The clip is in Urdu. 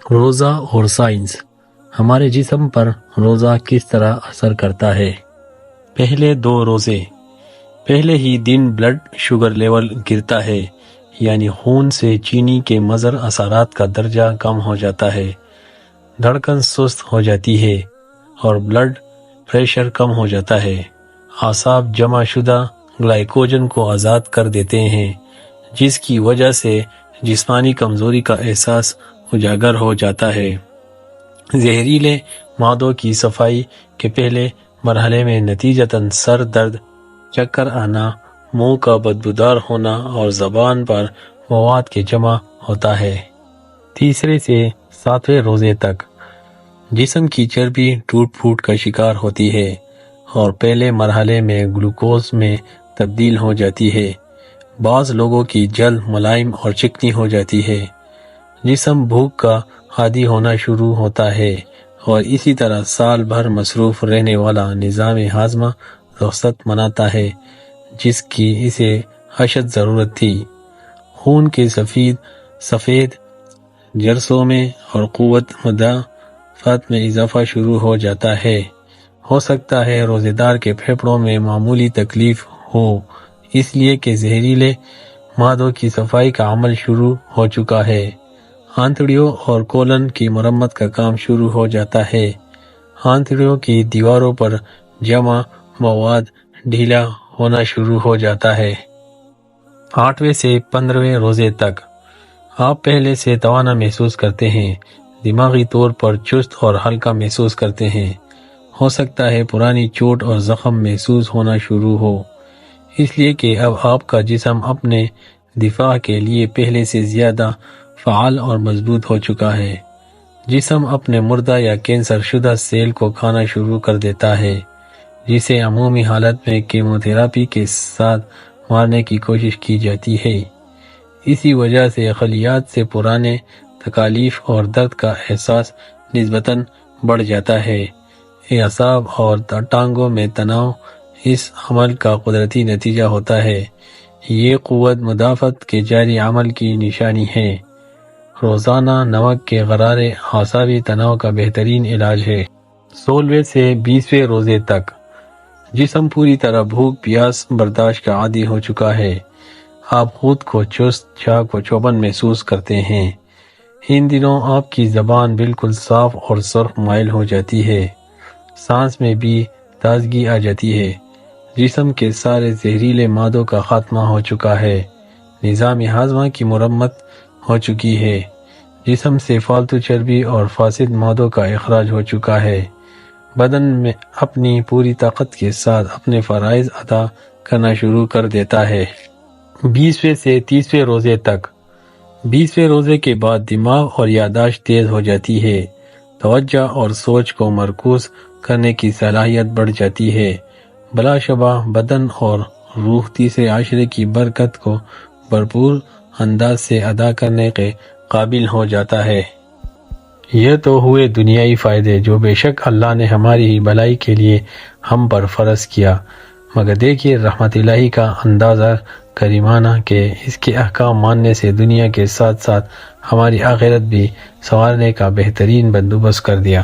روزہ اور سائنس۔ ہمارے جسم پر روزہ کس طرح اثر کرتا ہے؟ پہلے 2 روزے۔ پہلے ہی دن بلڈ شوگر لیول گرتا ہے، یعنی خون سے چینی کے مضر اثرات کا درجہ کم ہو جاتا ہے، دھڑکن سست ہو جاتی ہے اور بلڈ پریشر کم ہو جاتا ہے۔ اعصاب جمع شدہ گلائکوجن کو آزاد کر دیتے ہیں، جس کی وجہ سے جسمانی کمزوری کا احساس اجاگر ہو جاتا ہے۔ زہریلے مادوں کی صفائی کے پہلے مرحلے میں نتیجتاً سر درد، چکر آنا، منہ کا بدبودار ہونا اور زبان پر مواد کے جمع ہوتا ہے۔ 3 سے 7ویں روزے تک جسم کی چربی ٹوٹ پھوٹ کا شکار ہوتی ہے اور پہلے مرحلے میں گلوکوز میں تبدیل ہو جاتی ہے۔ بعض لوگوں کی جلد ملائم اور چکنی ہو جاتی ہے۔ جسم بھوک کا عادی ہونا شروع ہوتا ہے اور اسی طرح سال بھر مصروف رہنے والا نظام ہاضمہ رخصت مناتا ہے، جس کی اسے اشد ضرورت تھی۔ خون کے سفید جرثوں میں اور قوت مدافعت میں اضافہ شروع ہو جاتا ہے۔ ہو سکتا ہے روزے دار کے پھیپھڑوں میں معمولی تکلیف ہو، اس لیے کہ زہریلے مادوں کی صفائی کا عمل شروع ہو چکا ہے۔ آنتڑیوں اور کولن کی مرمت کا کام شروع ہو جاتا ہے۔ آنتڑیوں کی دیواروں پر جمع مواد ڈھیلا ہونا شروع ہو جاتا ہے۔ 8ویں سے 15ویں روزے تک آپ پہلے سے توانا محسوس کرتے ہیں، دماغی طور پر چست اور ہلکا محسوس کرتے ہیں۔ ہو سکتا ہے پرانی چوٹ اور زخم محسوس ہونا شروع ہو، اس لیے کہ اب آپ کا جسم اپنے دفاع کے لیے پہلے سے زیادہ فعال اور مضبوط ہو چکا ہے۔ جسم اپنے مردہ یا کینسر شدہ سیل کو کھانا شروع کر دیتا ہے، جسے عمومی حالت میں کیموتھراپی کے ساتھ مارنے کی کوشش کی جاتی ہے۔ اسی وجہ سے خلیات سے پرانے تکالیف اور درد کا احساس نسبتاً بڑھ جاتا ہے۔ اعصاب اور ٹانگوں میں تناؤ اس عمل کا قدرتی نتیجہ ہوتا ہے۔ یہ قوت مدافعت کے جاری عمل کی نشانی ہے۔ روزانہ نمک کے غرارے اعصابی تناؤ کا بہترین علاج ہے۔ 16ویں سے 20ویں روزے تک جسم پوری طرح بھوک پیاس برداشت کا عادی ہو چکا ہے۔ آپ خود کو چست چاق و چوبند محسوس کرتے ہیں۔ ان دنوں آپ کی زبان بالکل صاف اور سرخ مائل ہو جاتی ہے، سانس میں بھی تازگی آ جاتی ہے۔ جسم کے سارے زہریلے مادوں کا خاتمہ ہو چکا ہے، نظام ہاضمہ کی مرمت ہو چکی ہے، جسم سے فالتو چربی اور فاسد مادوں کا اخراج ہو چکا ہے، بدن میں اپنی پوری طاقت کے ساتھ اپنے فرائض ادا کرنا شروع کر دیتا ہے۔ 20ویں سے 30ویں روزے تک 20ویں روزے کے بعد دماغ اور یادداشت تیز ہو جاتی ہے، توجہ اور سوچ کو مرکوز کرنے کی صلاحیت بڑھ جاتی ہے، بلا شبہ بدن اور روح تیسرے عشرے کی برکت کو بھرپور انداز سے ادا کرنے کے قابل ہو جاتا ہے۔ یہ تو ہوئے دنیائی فائدے جو بے شک اللہ نے ہماری ہی بھلائی کے لیے ہم پر فرض کیا، مگر دیکھیے رحمت الہی کا اندازہ کریمانہ کہ اس کے احکام ماننے سے دنیا کے ساتھ ساتھ ہماری آخرت بھی سنوارنے کا بہترین بندوبست کر دیا۔